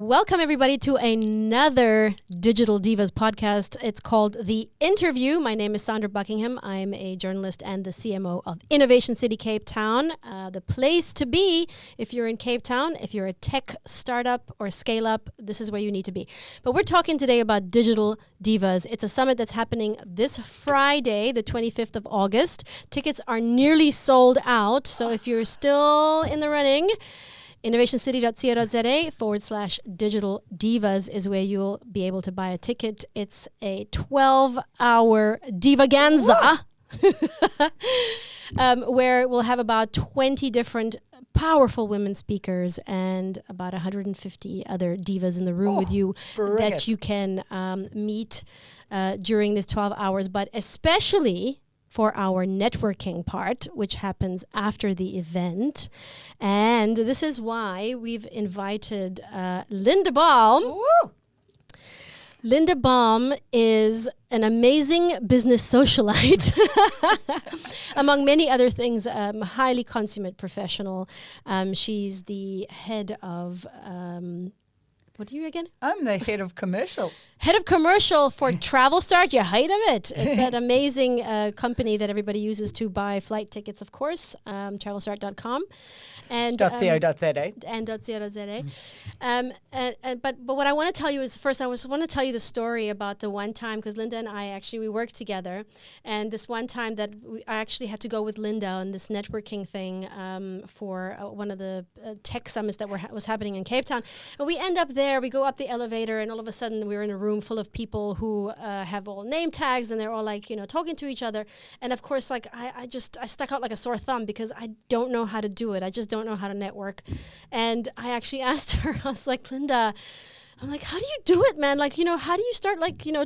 Welcome, everybody, to another Digital Divas podcast. It's called The Interview. My name is Sandra Buckingham. I'm a journalist and the CMO of Innovation City Cape Town, the place to be if you're in Cape Town. If you're a tech startup or scale up, this is where you need to be. But we're talking today about Digital Divas. It's a summit that's happening this Friday, the 25th of August. Tickets are nearly sold out. So if you're still in the running, innovationcity.co.za/digital divas is where you'll be able to buy a ticket. It's a 12-hour divaganza where we'll have about 20 different powerful women speakers and about 150 other divas in the room with you that you can meet during these 12 hours, but especially for our networking part, which happens after the event. And this is why we've invited Linda Balme. Woo! Linda Balme is an amazing business socialite, among many other things, highly consummate professional. She's the head of... what are you again? I'm the head of commercial. Head of commercial for Travelstart, you height of it. It's that amazing company that everybody uses to buy flight tickets, of course, travelstart.com. And .co.za. And .co.za. But what I want to tell you is, first, I want to tell you the story about the one time, because Linda and I we worked together, and this one time that I actually had to go with Linda on this networking thing for one of the tech summits that was happening in Cape Town. And we end up there, we go up the elevator, and all of a sudden we're in a room full of people who have all name tags, and they're all like, talking to each other. And of course, like I stuck out like a sore thumb because I don't know how to do it. I just don't know how to network. And I actually asked her, I was like, Linda, I'm like, how do you do it, man? Like, how do you start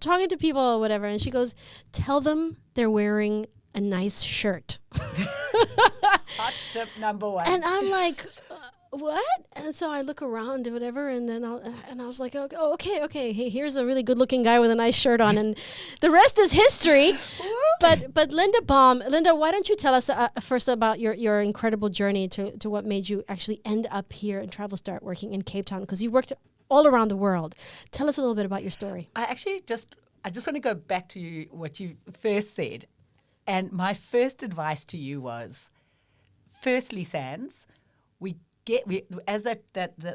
talking to people or whatever? And she goes, tell them they're wearing a nice shirt. Hot tip number one. And I'm like, what? And so I look around or whatever, and then I was like, oh, okay. Hey, here's a really good-looking guy with a nice shirt on, and the rest is history. But Linda Balme, why don't you tell us first about your incredible journey to what made you actually end up here in Travelstart working in Cape Town, because you worked all around the world. Tell us a little bit about your story. I just want to go back to what you first said, and my first advice to you was, firstly, Sans,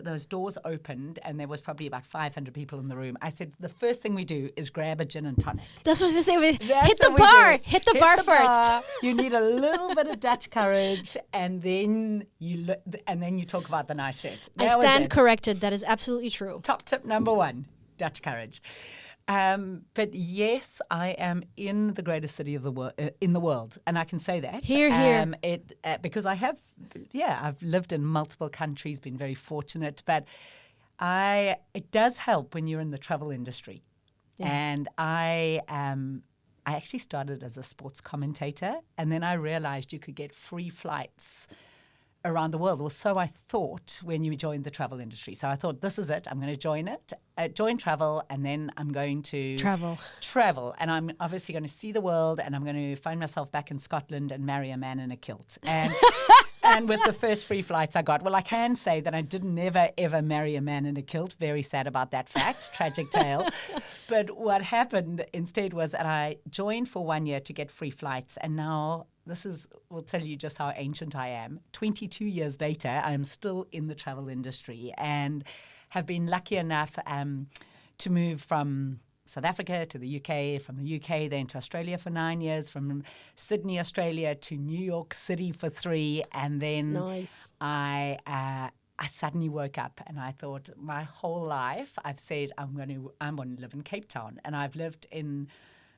those doors opened and there was probably about 500 people in the room, I said the first thing we do is grab a gin and tonic. That's what I was saying. Hit the bar first. You need a little bit of Dutch courage, and then you talk about the nice shirt. I stand corrected. That is absolutely true. Top tip number one: Dutch courage. But yes, I am in the greatest city of in the world, and I can say that. Here. Because I've lived in multiple countries, been very fortunate. But it does help when you're in the travel industry, and I actually started as a sports commentator, and then I realized you could get free flights around the world. Well, so I thought when you joined the travel industry. So I thought, this is it. I'm going to join travel, and then I'm going to travel. And I'm obviously going to see the world, and I'm going to find myself back in Scotland and marry a man in a kilt. And and with the first free flights I got, well, I can say that I did never, ever marry a man in a kilt. Very sad about that fact. Tragic tale. But what happened instead was that I joined for 1 year to get free flights, and now will tell you just how ancient I am. 22 years later, I am still in the travel industry and have been lucky enough to move from South Africa to the UK, from the UK then to Australia for 9 years, from Sydney, Australia to New York City for 3, and then nice. I suddenly woke up and I thought, my whole life I've said I'm going to live in Cape Town, and I've lived in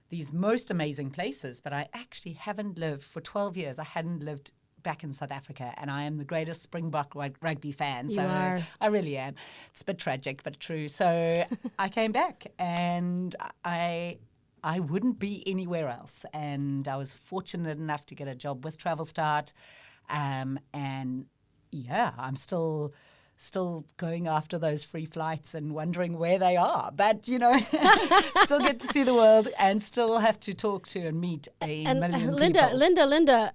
these most amazing places, but I actually haven't lived for 12 years. I hadn't lived back in South Africa, and I am the greatest Springbok rugby fan. You are. I really am. It's a bit tragic, but true. So I came back, and I wouldn't be anywhere else. And I was fortunate enough to get a job with Travelstart, and yeah, I'm still still going after those free flights and wondering where they are. But, still get to see the world and still have to talk to and meet a million people. Linda,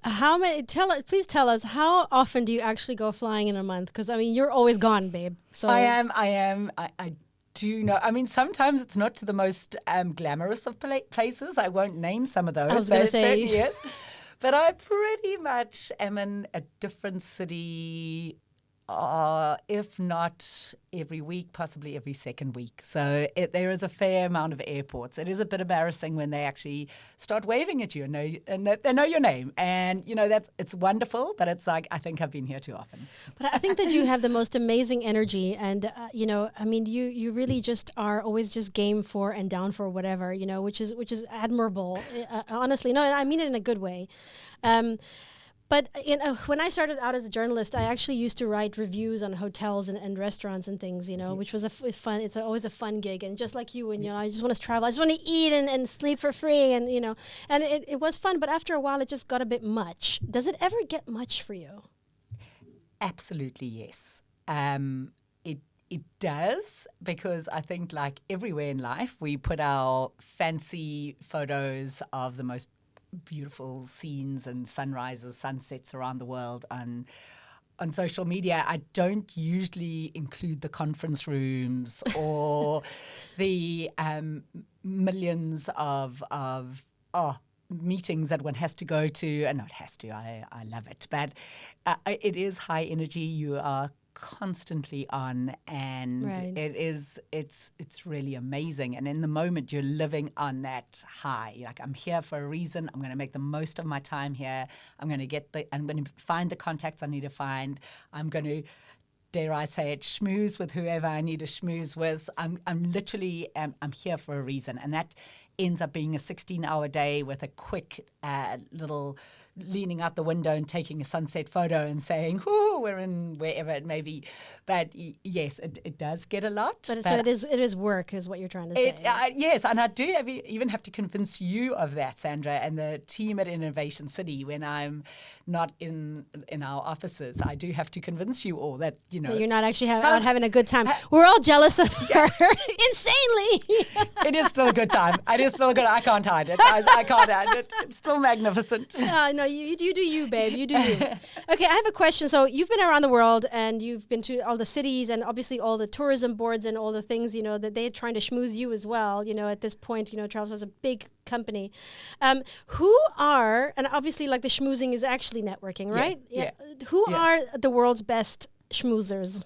please tell us, how often do you actually go flying in a month? Because, you're always gone, babe. So I am. I do know. Sometimes it's not to the most glamorous of places. I won't name some of those. I was going to say. Yes. But I pretty much am in a different city, if not every week, possibly every second week. So there is a fair amount of airports. It is a bit embarrassing when they actually start waving at you and they know your name. And, it's wonderful, but it's like, I think I've been here too often. But I think that you have the most amazing energy. And, you really just are always just game for and down for whatever, which is admirable. Honestly, no, I mean it in a good way. But when I started out as a journalist, I actually used to write reviews on hotels and restaurants and things, which was fun. It's always a fun gig. And just like you, and I just want to travel. I just want to eat and sleep for free, and and it was fun. But after a while, it just got a bit much. Does it ever get much for you? Absolutely, yes. It does, because I think like everywhere in life, we put our fancy photos of the most beautiful scenes and sunrises, sunsets around the world on social media. I don't usually include the conference rooms or the millions of meetings that one has to go to, and not has to. I love it, but it is high energy. You are constantly on, and right. it's really amazing. And in the moment, you're living on that high. You're like, I'm here for a reason. I'm going to make the most of my time here. I'm going to find the contacts I need to find. I'm going to, dare I say it, schmooze with whoever I need to schmooze with. I'm literally I'm here for a reason, and that ends up being a 16-hour day with a quick little leaning out the window and taking a sunset photo and saying, "Whoo, we're in wherever it may be." But yes, it does get a lot. But so it is work, is what you're trying to say. Yes, and I do even have to convince you of that, Sandra, and the team at Innovation City when I'm not in our offices. I do have to convince you all that that you're not actually out having a good time. We're all jealous of her insanely. It is still a good time. It is still good. I can't hide it. I can't hide it. It's still magnificent. No, you do you, babe. You do you. Okay, I have a question. So you've been around the world and you've been to all the cities and obviously all the tourism boards and all the things, that they're trying to schmooze you as well. At this point, Travelstart is a big company. Who are, and obviously like the schmoozing is actually networking, right? Yeah. Who are the world's best schmoozers,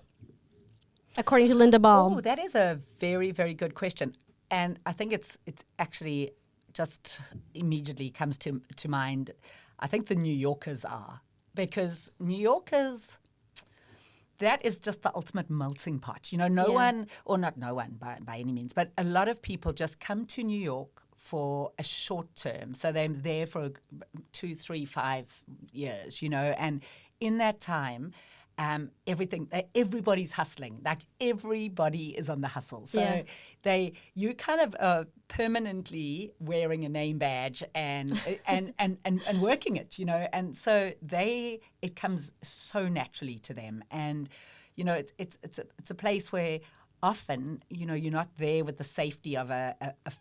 according to Linda Balme? Oh, that is a very, very good question. And I think it's actually just immediately comes to mind. I think the New Yorkers are, because New Yorkers, that is just the ultimate melting pot. No one, or not no one by any means, but a lot of people just come to New York for a short term. So they're there for 2, 3, 5 years, and in that time, everybody's hustling. Like everybody is on the hustle. So you kind of permanently wearing a name badge and working it, and so it comes so naturally to them. And it's a place where often, you're not there with the safety of a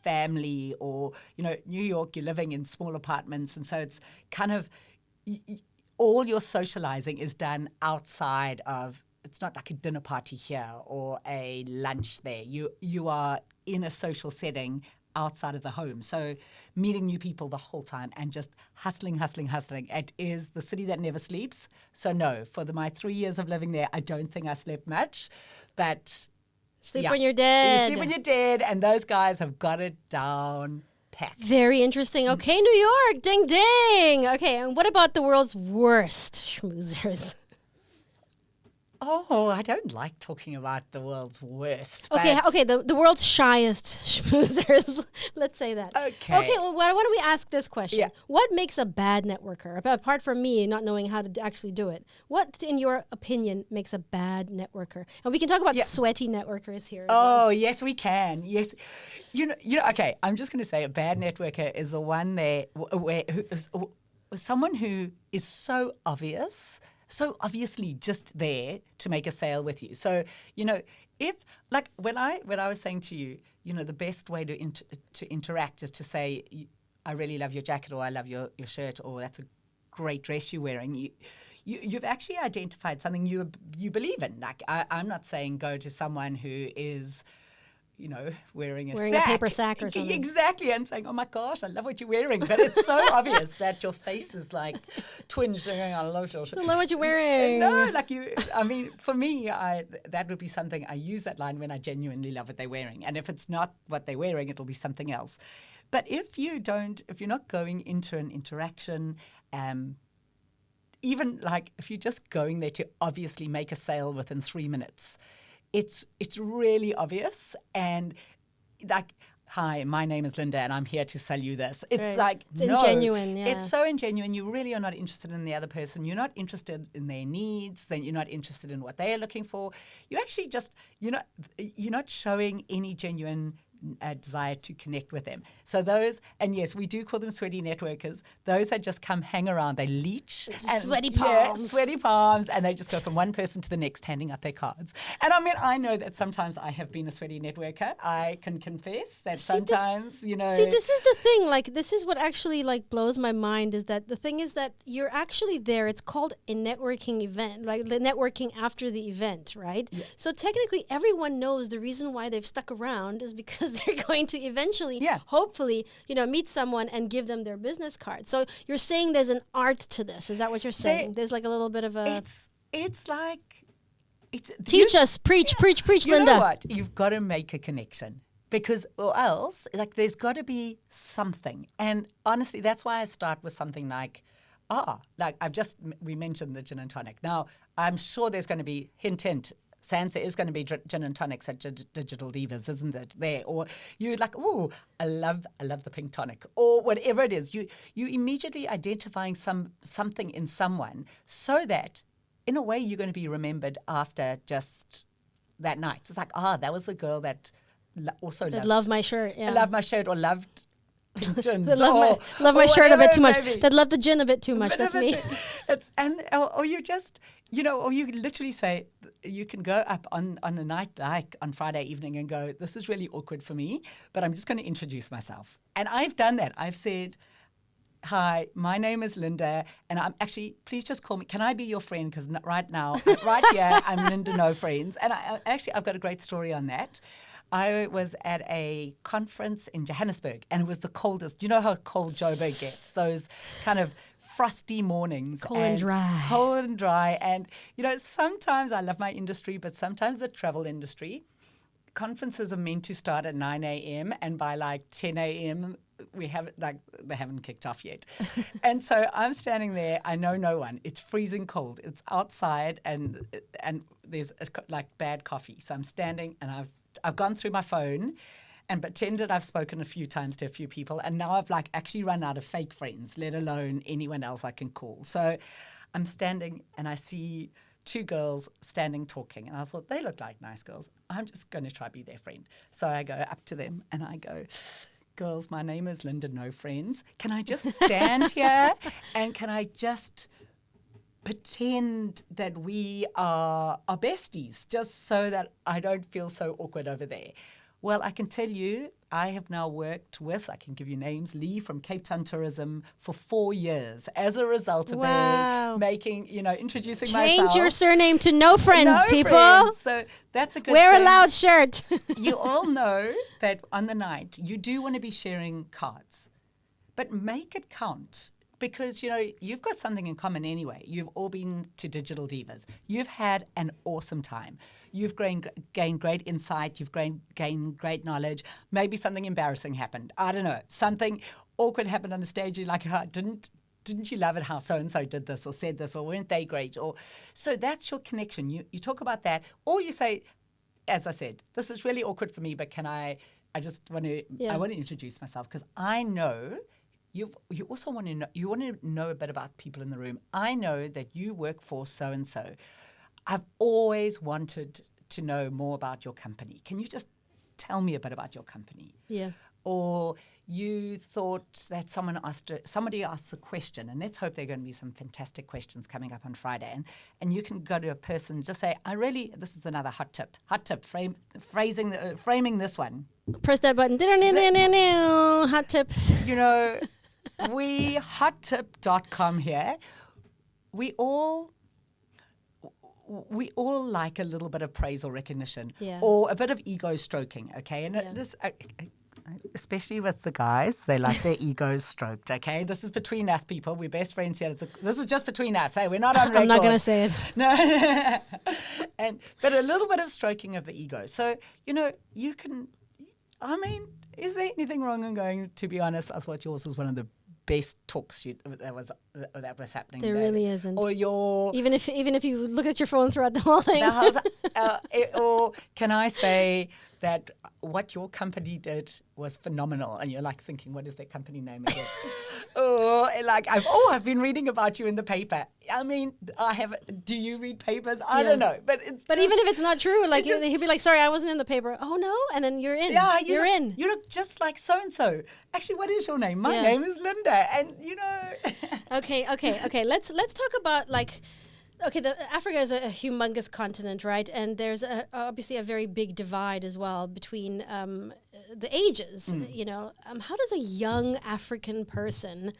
family, or New York, you're living in small apartments, and so it's kind of all your socializing is done outside of. It's not like a dinner party here or a lunch there. You are in a social setting outside of the home. So meeting new people the whole time and just hustling. It is the city that never sleeps. So no, for my 3 years of living there, I don't think I slept much. But sleep when you're dead. You sleep when you're dead, and those guys have got it down pat. Very interesting. Okay, New York, ding ding. Okay, and what about the world's worst schmoozers? Oh, I don't like talking about the world's worst. Okay, the world's shyest schmoozers. Let's say that. Okay, well, why don't we ask this question? Yeah. What makes a bad networker? Apart from me not knowing how to actually do it, what, in your opinion, makes a bad networker? And we can talk about sweaty networkers here as well. Yes, we can. Yes. Okay, I'm just going to say a bad networker is the one there who is someone who is so obvious, so obviously just there to make a sale with you. So, you know, if like when I was saying to you, you know, the best way to interact is to say, I really love your jacket, or I love your shirt, or that's a great dress you're wearing. You've actually identified something you believe in. Like I'm not saying go to someone who is, you know, wearing a paper sack or something. Exactly, and saying, oh my gosh, I love what you're wearing. But it's so obvious that your face is like twinged, going, I love your shirt. I love what you're wearing. No, like I mean, for me, that would be something, I use that line when I genuinely love what they're wearing. And if it's not what they're wearing, it'll be something else. But if you're not going into an interaction, even like if you're just going there to obviously make a sale within 3 minutes, it's really obvious. And like, hi, my name is Linda and I'm here to sell you this. It's right. like, it's no. ingenuine, yeah. It's so ingenuine. You really are not interested in the other person. You're not interested in their needs. Then you're not interested in what they are looking for. You actually just, you're not showing any genuine desire to connect with them. So those, and yes, we do call them sweaty networkers. Those that just come hang around, they leech. Sweaty palms. Yeah, sweaty palms, and they just go from one person to the next handing out their cards. And I mean, I know that sometimes I have been a sweaty networker. I can confess that sometimes, you know. See, this is the thing. Like, this is what actually like blows my mind, is that the thing is that you're actually there. It's called a networking event, like the networking after the event, right? Yeah. So technically everyone knows the reason why they've stuck around is because they're going to eventually, hopefully, you know, meet someone and give them their business card. So you're saying there's an art to this. Is that what you're saying? There's like a little bit of a... It's like... Teach us. Preach, Linda. You know what? You've got to make a connection. Because, or else, like, there's got to be something. And honestly, that's why I start with something like, we mentioned the gin and tonic. Now, I'm sure there's going to be, hint, Sansa is going to be gin and tonics at Digital Divas, isn't it? There, or you're like, oh, I love the pink tonic, or whatever it is. You immediately identifying something in someone, so that in a way you're going to be remembered after just that night. It's like, that was the girl that also loved my shirt. Yeah, loved my shirt, or loved pink gins, love my shirt a bit too much. That loved the gin a bit too much. That's me. Or you just, you know, or you literally say, you can go up on a night like on Friday evening and go, this is really awkward for me, but I'm just going to introduce myself. And I've done that. I've said, hi, my name is Linda, and I'm actually, please just call me, can I be your friend? Because right now, right here, I'm Linda No Friends. And I've got a great story on that. I was at a conference in Johannesburg, and it was the coldest. You know how cold Joburg gets? Those kind of frosty mornings. Cold and dry. And, you know, sometimes I love my industry, but sometimes the travel industry, conferences are meant to start at 9 a.m. and by like 10 a.m. they haven't kicked off yet. And so I'm standing there. I know no one. It's freezing cold. It's outside, and there's like bad coffee. So I'm standing, and I've gone through my phone and pretended I've spoken a few times to a few people, and now I've like actually run out of fake friends, let alone anyone else I can call. So I'm standing, and I see two girls standing talking, and I thought, they look like nice girls. I'm just going to try be their friend. So I go up to them and I go, girls, my name is Linda No Friends. Can I just stand here and can I just pretend that we are besties, just so that I don't feel so awkward over there? Well, I can tell you, I have now worked with, I can give you names, Lee from Cape Town Tourism for 4 years as a result of introducing myself. Change your surname to No Friends, people. Friends. So that's a good Wear thing. a loud shirt. You all know that on the night, you do want to be sharing cards, but make it count. Because, you know, you've got something in common anyway. You've all been to Digital Divas. You've had an awesome time. You've gained great insight. You've gained great knowledge. Maybe something embarrassing happened. I don't know. Something awkward happened on the stage. You're like, didn't you love it how so-and-so did this or said this, or weren't they great? Or so that's your connection. You talk about that. Or you say, as I said, this is really awkward for me, but I want to introduce myself, because I know you also want to know a bit about people in the room. I know that you work for so-and-so. I've always wanted to know more about your company. Can you just tell me a bit about your company. Yeah. Or you thought that somebody asked a question, and let's hope there are going to be some fantastic questions coming up on Friday. And you can go to a person and just say, this is another hot tip, framing this one. Press that button. Hot tip. You know, we hottip.com here. We all like a little bit of praise or recognition, or a bit of ego stroking, okay? And this, especially with the guys, they like their egos stroked, okay? This is between us, people. We're best friends here. This is just between us. Hey, we're not on record. I'm not going to say it. No. But a little bit of stroking of the ego. So, you know, you can, is there anything wrong in going, to be honest? I thought yours was one of the best talks that was happening. There really isn't. Or even if you look at your phone throughout the whole thing. Or can I say that what your company did was phenomenal, and you're like thinking, what is their company name again? I've been reading about you in the paper. I mean, do you read papers? I don't know, but even if it's not true, like he'd be like, sorry, I wasn't in the paper. Oh no, and then you're in. Yeah, you're in. You look just like so and so. Actually, what is your name? My name is Linda, and you know. Okay. Let's talk about Africa is a humongous continent, right? And there's obviously a very big divide as well between the ages. You know, how does a young African person,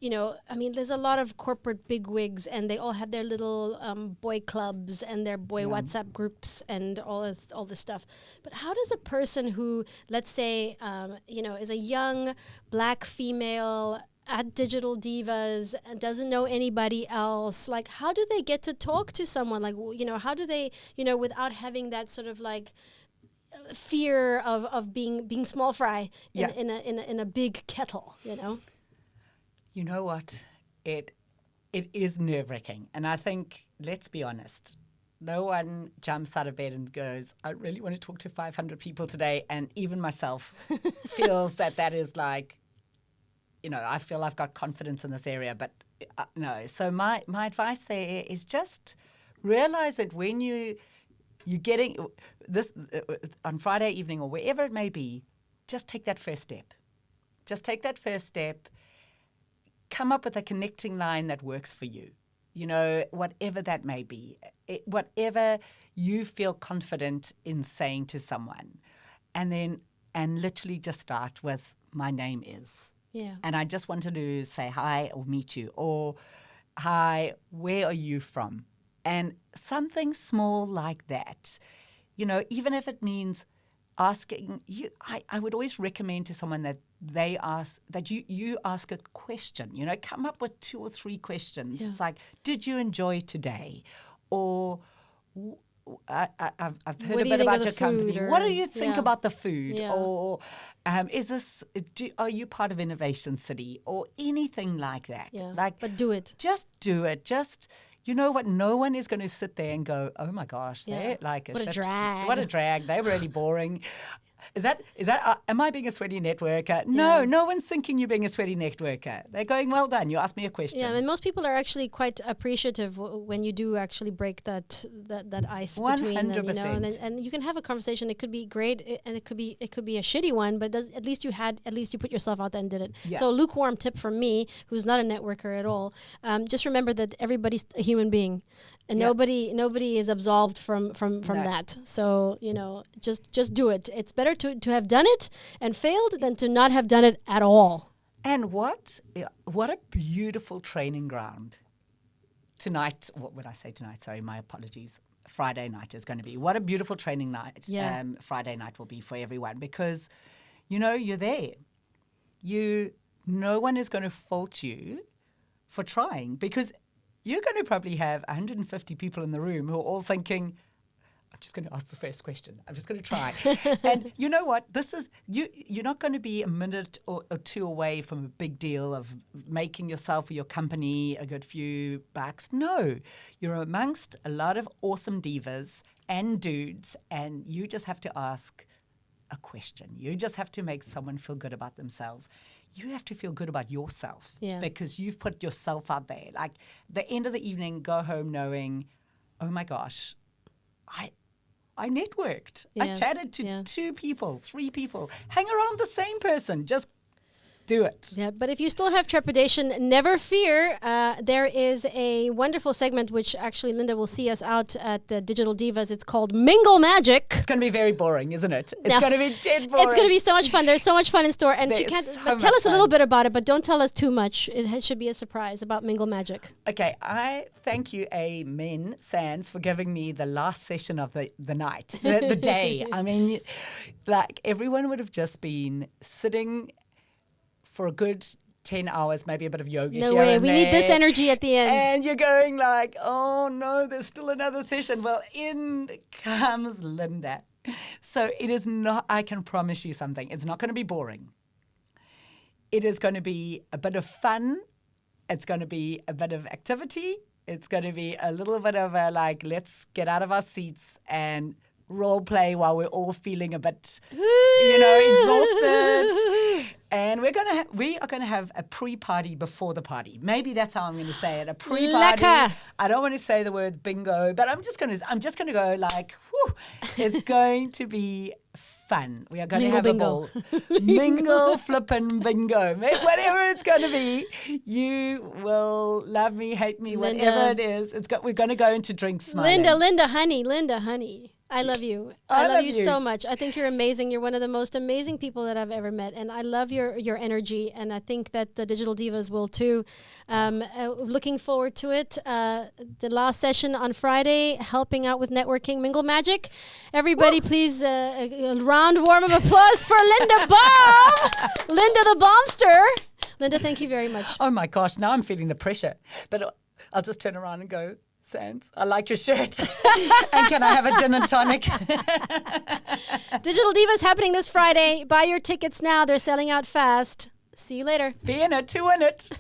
there's a lot of corporate bigwigs, and they all have their little boy clubs and their boy WhatsApp groups and all this stuff. But how does a person who, let's say, is a young black female at Digital Divas and doesn't know anybody else, like, how do they get to talk to someone? Like, how do they, without having that sort of like fear of being small fry in a big kettle, You know what? It is nerve-wracking. And I think, let's be honest, no one jumps out of bed and goes, I really want to talk to 500 people today. And even myself feels that is like, I feel I've got confidence in this area, but no. So my advice there is just realize that when you're getting this on Friday evening or wherever it may be, just take that first step. Just take that first step. Come up with a connecting line that works for you. Whatever that may be, whatever you feel confident in saying to someone, and literally just start with, my name is. Yeah. And I just wanted to say hi or meet you, or hi, where are you from? And something small like that, even if it means asking you, I would always recommend to someone that you ask a question, come up with 2 or 3 questions. Yeah. It's like, did you enjoy today? Or I've heard a bit about your company. What do you think about the food? Yeah. Or are you part of Innovation City or anything like that? Yeah. But do it. Just do it. Just, you know what? No one is going to sit there and go, oh my gosh, they're like what a drag. What a drag. They're really boring. Is that? Am I being a sweaty networker? No, no one's thinking you're being a sweaty networker. They're going, well done. You asked me a question. Yeah, and most people are actually quite appreciative when you do actually break that ice 100%. Between them. And you can have a conversation. It could be great, and it could be a shitty one. But at least you put yourself out there and did it. Yeah. So a lukewarm tip from me, who's not a networker at all. Just remember that everybody's a human being. And nobody is absolved from that. So, just do it. It's better to have done it and failed than to not have done it at all. And what a beautiful training ground tonight. What would I say tonight? Sorry, my apologies. Friday night is going to be. What a beautiful training night. Yeah. Friday night will be for everyone because, you're there. No one is going to fault you for trying because you're going to probably have 150 people in the room who are all thinking, I'm just going to ask the first question. I'm just going to try. And you know what? This is you're not going to be a minute or 2 away from a big deal of making yourself or your company a good few bucks. No, you're amongst a lot of awesome divas and dudes, and you just have to ask a question. You just have to make someone feel good about themselves. You have to feel good about yourself because you've put yourself out there. Like the end of the evening, go home knowing, oh my gosh, I networked. I Yeah. chatted to Yeah. 2 people, 3 people. Hang around the same person. Just do it. Yeah, but if you still have trepidation, never fear. There is a wonderful segment which actually Linda will see us out at the Digital Divas. It's called Mingle Magic. It's going to be very boring, isn't it? It's No. going to be dead boring. It's going to be so much fun. There's so much fun in store, and she There's can't. so But tell much us a little fun. bit about it, but don't tell us too much. Should be a surprise about Mingle Magic. Okay, I thank you, Amen, Sands, for giving me the last session of the night, the day. I mean, like everyone would have just been sitting for a good 10 hours, maybe a bit of yoga. No here way. and We need this there. energy at the end. And you're going like, oh no, there's still another session. Well, in comes Linda. So it is not, I can promise you something. It's not going to be boring. It is going to be a bit of fun. It's going to be a bit of activity. It's going to be a little bit of a like, let's get out of our seats and role play while we're all feeling a bit, exhausted. And we are going to have a pre-party before the party. Maybe that's how I'm going to say it. A pre-party. Lekker. I don't want to say the word bingo, but I'm just going to go like, whew, it's going to be fun. We are going to have Mingle a ball. Mingle flippin' bingo. Whatever it's going to be, you will love me, hate me, Linda. whatever it is. We're going to go into drinks smiling. Linda, honey. I love you. I love you so much. I think you're amazing. You're one of the most amazing people that I've ever met. And I love your energy. And I think that the Digital Divas will too. Looking forward to it. The last session on Friday, helping out with networking Mingle Magic. Everybody, please, a round warm of applause for Linda Balme. Linda the Bombster. Linda, thank you very much. Oh my gosh, now I'm feeling the pressure. But I'll just turn around and go, Sands, I like your shirt. And can I have a gin and tonic? Digital Divas happening this Friday. Buy your tickets now. They're selling out fast. See you later. Be in it to win it.